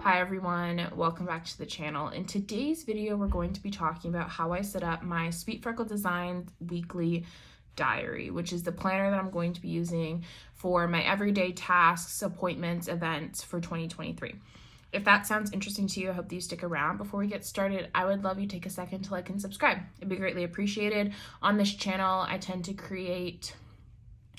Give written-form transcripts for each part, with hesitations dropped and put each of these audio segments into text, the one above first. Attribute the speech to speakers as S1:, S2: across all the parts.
S1: Hi everyone, welcome back to the channel. In today's video, we're going to be talking about how I set up my Sweet Freckled Designs weekly diary, which is the planner that I'm going to be using for my everyday tasks, appointments, events for 2023. If that sounds interesting to you, I hope that you stick around. Before we get started, I would love you to take a second to like and subscribe. It'd be greatly appreciated. On this channel, I tend to create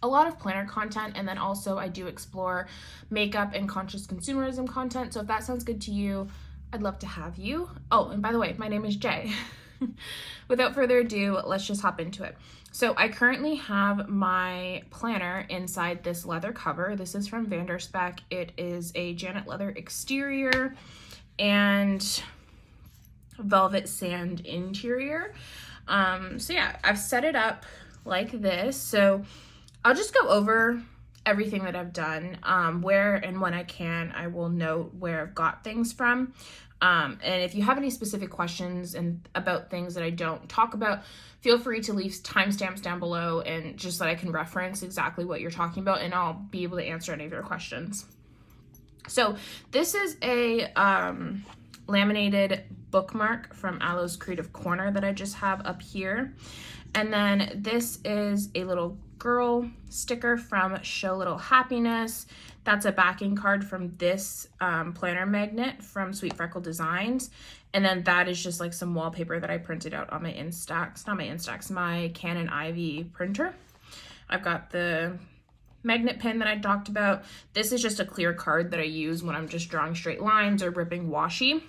S1: a lot of planner content, and then also I do explore makeup and conscious consumerism content. So if that sounds good to you, I'd love to have you. Oh, and by the way, my name is Jay. Without further ado, let's just hop into it. So I currently have my planner inside this leather cover. This is from Vanderspec. It is a Janet leather exterior and velvet sand interior. So yeah, I've set it up like this. So I'll just go over everything that I've done, where and when I can. I will note where I've got things from. And if you have any specific questions and about things that I don't talk about, feel free to leave timestamps down below and just so that I can reference exactly what you're talking about, and I'll be able to answer any of your questions. So this is a laminated bookmark from Aloe's Creative Corner that I just have up here. And then this is a little girl sticker from Show Little Happiness. That's a backing card from this planner magnet from Sweet Freckled Designs. And then that is just like some wallpaper that I printed out on my Instax, not my Instax, my Canon Ivy printer. I've got the magnet pen that I talked about. This is just a clear card that I use when I'm just drawing straight lines or ripping washi.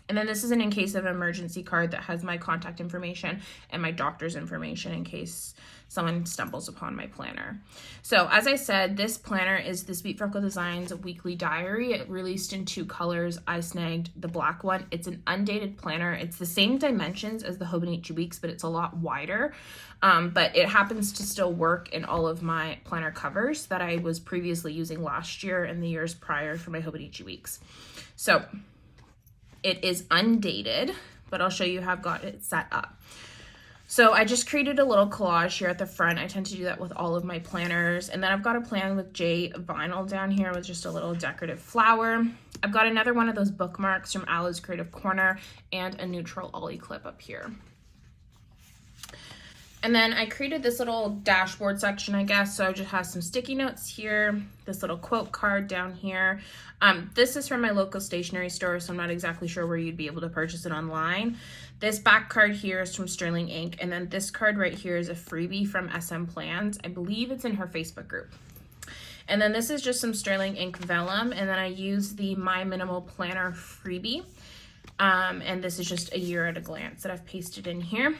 S1: And then this is an in case of emergency card that has my contact information and my doctor's information in case someone stumbles upon my planner. So as I said, this planner is the Sweet Freckled Designs weekly diary. It released in 2 colors. I snagged the black one. It's an undated planner. It's the same dimensions as the Hobonichi Weeks, but it's a lot wider. But it happens to still work in all of my planner covers that I was previously using last year and the years prior for my Hobonichi Weeks. So it is undated, but I'll show you how I've got it set up. So I just created a little collage here at the front. I tend to do that with all of my planners. And then I've got a plan with J vinyl down here with just a little decorative flower. I've got another one of those bookmarks from Aloe's Creative Corner and a neutral ollie clip up here. And then I created this little dashboard section, I guess. So I just have some sticky notes here, this little quote card down here. This is from my local stationery store, so I'm not exactly sure where you'd be able to purchase it online. This back card here is from Sterling Ink. And then this card right here is a freebie from SM Plans. I believe it's in her Facebook group. And then this is just some Sterling Ink vellum. And then I use the My Minimal Planner freebie. And this is just a year at a glance that I've pasted in here.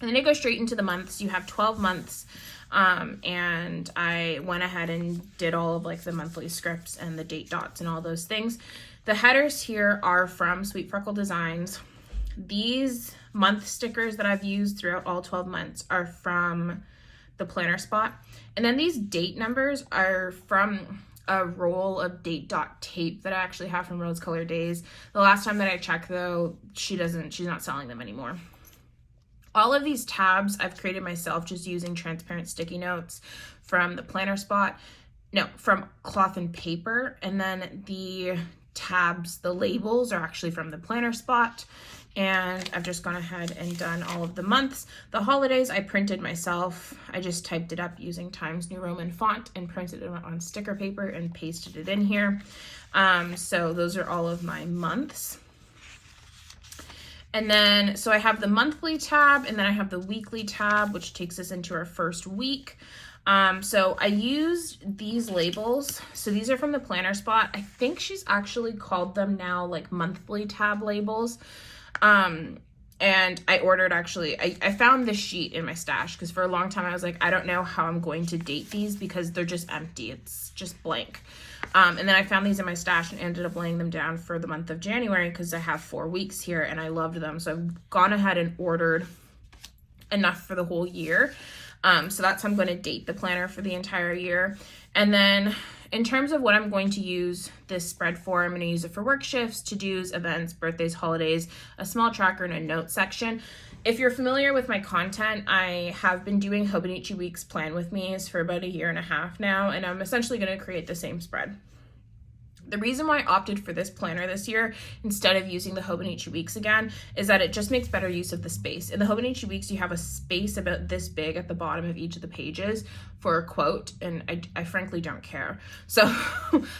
S1: And then it goes straight into the months. You have 12 months. And I went ahead and did all of like the monthly scripts and the date dots and all those things. The headers here are from Sweet Freckled Designs. These month stickers that I've used throughout all 12 months are from the planner spot. And then these date numbers are from a roll of date dot tape that I actually have from Rose Color Days. The last time that I checked though, she's not selling them anymore. All of these tabs I've created myself just using transparent sticky notes from the planner spot. No, from Cloth and Paper. And then the tabs, the labels are actually from the planner spot. And I've just gone ahead and done all of the months. The holidays I printed myself. I just typed it up using Times New Roman font and printed it on sticker paper and pasted it in here. So those are all of my months. And then, so I have the monthly tab, and then I have the weekly tab, which takes us into our first week. So I used these labels. So these are from the planner spot. I think she's actually called them now like monthly tab labels. And I ordered I found this sheet in my stash because for a long time I was like, I don't know how I'm going to date these because they're just empty. It's just blank. And then I found these in my stash and ended up laying them down for the month of January because I have 4 weeks here and I loved them. So I've gone ahead and ordered enough for the whole year. So that's how I'm going to date the planner for the entire year. And then in terms of what I'm going to use this spread for, I'm going to use it for work shifts, to-dos, events, birthdays, holidays, a small tracker, and a note section. If you're familiar with my content, I have been doing Hobonichi Weeks Plan With Me's for about 1.5 years now, and I'm essentially going to create the same spread. The reason why I opted for this planner this year instead of using the Hobonichi Weeks again is that it just makes better use of the space. In the Hobonichi Weeks, you have a space about this big at the bottom of each of the pages for a quote, and I frankly don't care. So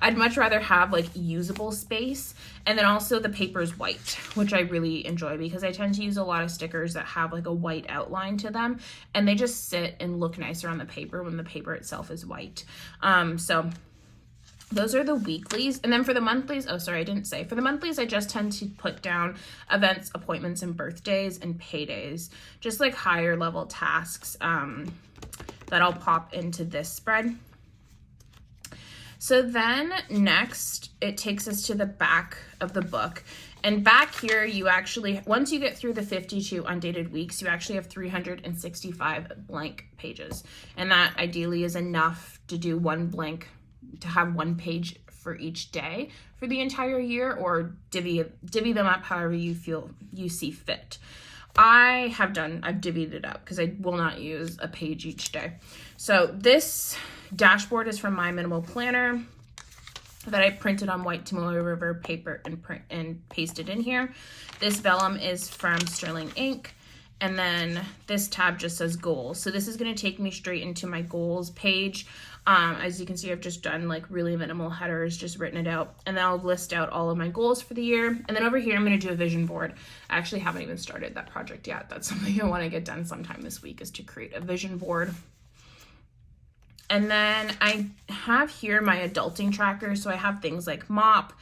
S1: I'd much rather have like usable space. And then also the paper is white, which I really enjoy because I tend to use a lot of stickers that have like a white outline to them, and they just sit and look nicer on the paper when the paper itself is white. So those are the weeklies. And then for the monthlies, oh, sorry, I didn't say. For the monthlies, I just tend to put down events, appointments, and birthdays and paydays, just like higher level tasks that I'll pop into this spread. So then next, it takes us to the back of the book. And back here, you actually, once you get through the 52 undated weeks, you actually have 365 blank pages. And that ideally is enough to do one blank, to have one page for each day for the entire year, or divvy them up however you see fit. I've divvied it up because I will not use a page each day. So this dashboard is from my minimal planner that I printed on white Tomoe River paper and pasted in here. This vellum is from Sterling Ink. And then this tab just says goals. So this is going to take me straight into my goals page. As you can see, I've just done like really minimal headers, just written it out. And then I'll list out all of my goals for the year. And then over here, I'm going to do a vision board. I actually haven't even started that project yet. That's something I want to get done sometime this week, is to create a vision board. And then I have here my adulting tracker. So I have things like mop,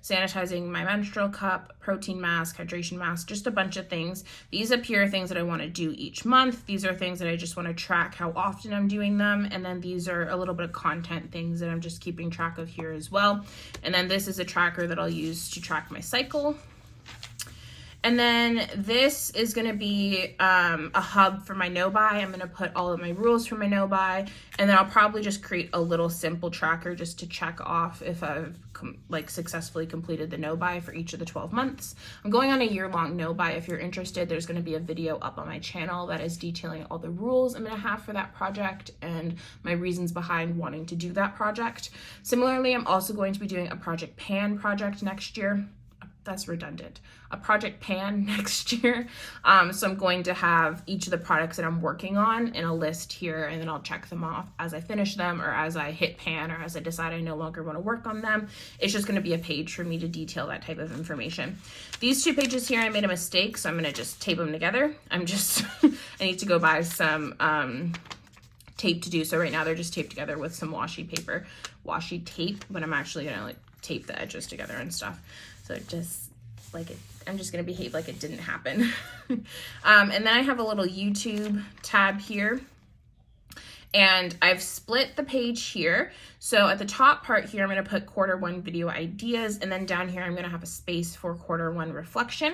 S1: sanitizing my menstrual cup, protein mask, hydration mask, just a bunch of things. These up here are things that I want to do each month. These are things that I just want to track how often I'm doing them. And then these are a little bit of content things that I'm just keeping track of here as well. And then this is a tracker that I'll use to track my cycle. And then this is going to be a hub for my no-buy. I'm going to put all of my rules for my no-buy, and then I'll probably just create a little simple tracker just to check off if I've successfully completed the no-buy for each of the 12 months. I'm going on a year-long no-buy. If you're interested, there's going to be a video up on my channel that is detailing all the rules I'm going to have for that project and my reasons behind wanting to do that project. Similarly, I'm also going to be doing a Project Pan project next year. That's redundant. A Project Pan next year. So I'm going to have each of the products that I'm working on in a list here, and then I'll check them off as I finish them, or as I hit pan, or as I decide I no longer want to work on them. It's just going to be a page for me to detail that type of information. These two pages here, I made a mistake, so I'm going to just tape them together. I need to go buy some tape to do so. Right now they're just taped together with some washi tape, but I'm actually going to tape the edges together and stuff. So I'm just going to behave like it didn't happen. And then I have a little YouTube tab here. And I've split the page here. So at the top part here, I'm going to put Q1 video ideas. And then down here, I'm going to have a space for Q1 reflection.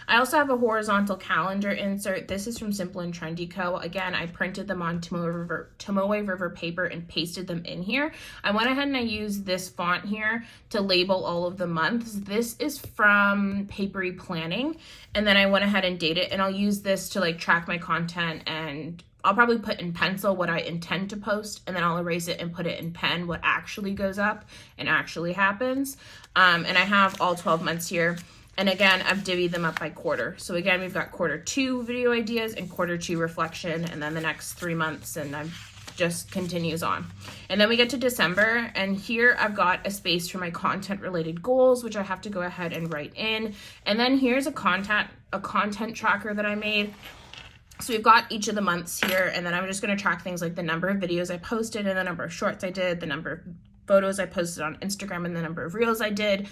S1: I also have a horizontal calendar insert. This is from Simple and Trendy Co. Again, I printed them on Tomoe River paper and pasted them in here. I went ahead and I used this font here to label all of the months. This is from Papery Planning. And then I went ahead and dated it. And I'll use this to track my content, and I'll probably put in pencil what I intend to post, and then I'll erase it and put it in pen what actually goes up and actually happens. And I have all 12 months here. And again, I've divvied them up by quarter. So again, we've got Q2 video ideas and Q2 reflection, and then the next 3 months, and I'm just continues on. And then we get to December, and here I've got a space for my content related goals, which I have to go ahead and write in. And then here's a content tracker that I made. So we've got each of the months here, and then I'm just going to track things like the number of videos I posted and the number of shorts I did, the number of photos I posted on Instagram and the number of reels I did,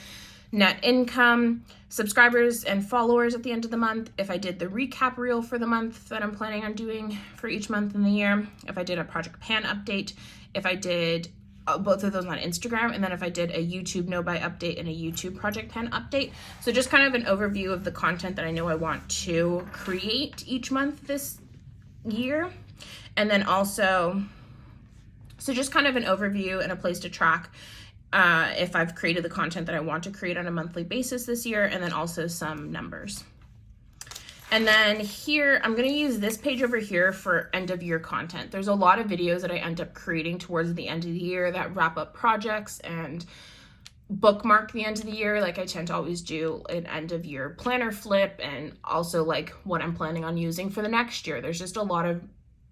S1: net income, subscribers and followers at the end of the month, if I did the recap reel for the month that I'm planning on doing for each month in the year, if I did a Project Pan update, if I did both of those on Instagram, and then if I did a YouTube no-buy update and a YouTube Project Pan update. So just kind of an overview of the content that I know I want to create each month this year. And then also, so just kind of an overview and a place to track if I've created the content that I want to create on a monthly basis this year, and then also some numbers. And then here, I'm going to use this page over here for end of year content. There's a lot of videos that I end up creating towards the end of the year that wrap up projects and bookmark the end of the year. Like I tend to always do an end of year planner flip, and also like what I'm planning on using for the next year. There's just a lot of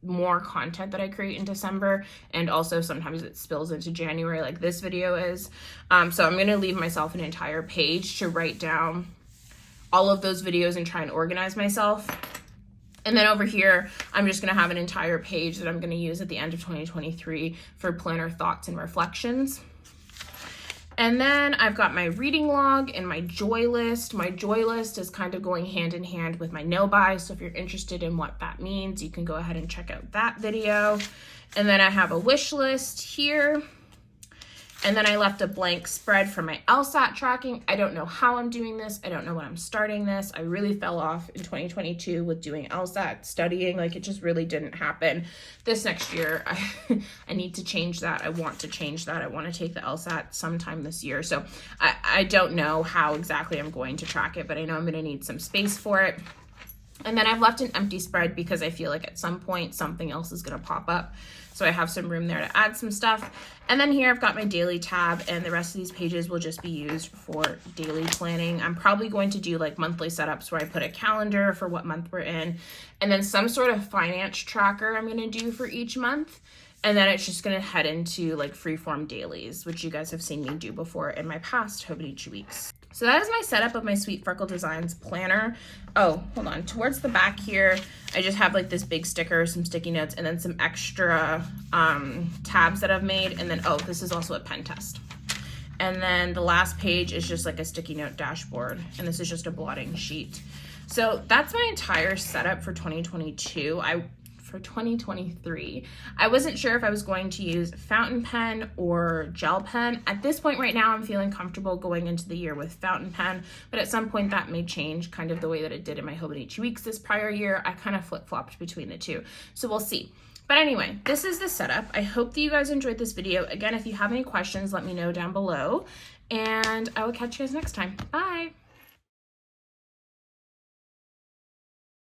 S1: more content that I create in December, and also sometimes it spills into January like this video is. So I'm going to leave myself an entire page to write down all of those videos and try and organize myself. And then over here, I'm just going to have an entire page that I'm going to use at the end of 2023 for planner thoughts and reflections. And then I've got my reading log and my joy list. My joy list is kind of going hand in hand with my no buy. So if you're interested in what that means, you can go ahead and check out that video. And then I have a wish list here. And then I left a blank spread for my LSAT tracking. I don't know how I'm doing this. I don't know when I'm starting this. I really fell off in 2022 with doing LSAT studying. Like it just really didn't happen. This next year, I need to change that. I want to change that. I want to take the LSAT sometime this year. So I don't know how exactly I'm going to track it, but I know I'm going to need some space for it. And then I've left an empty spread because I feel like at some point something else is going to pop up. So I have some room there to add some stuff. And then here I've got my daily tab, and the rest of these pages will just be used for daily planning. I'm probably going to do like monthly setups where I put a calendar for what month we're in, and then some sort of finance tracker I'm going to do for each month. And then it's just going to head into like freeform dailies, which you guys have seen me do before in my past hobonichi weeks. So that is my setup of my Sweet Freckled Designs planner. Oh, hold on. Towards the back here, I just have like this big sticker, some sticky notes, and then some extra tabs that I've made. And then, oh, this is also a pen test. And then the last page is just like a sticky note dashboard. And this is just a blotting sheet. So that's my entire setup for 2022. For 2023. I wasn't sure if I was going to use fountain pen or gel pen. At this point right now, I'm feeling comfortable going into the year with fountain pen, but at some point that may change, kind of the way that it did in my hobonichi weeks this prior year. I kind of flip-flopped between the two, so we'll see. But anyway, this is the setup. I hope that you guys enjoyed this video. Again, if you have any questions, let me know down below, and I will catch you guys next time. Bye!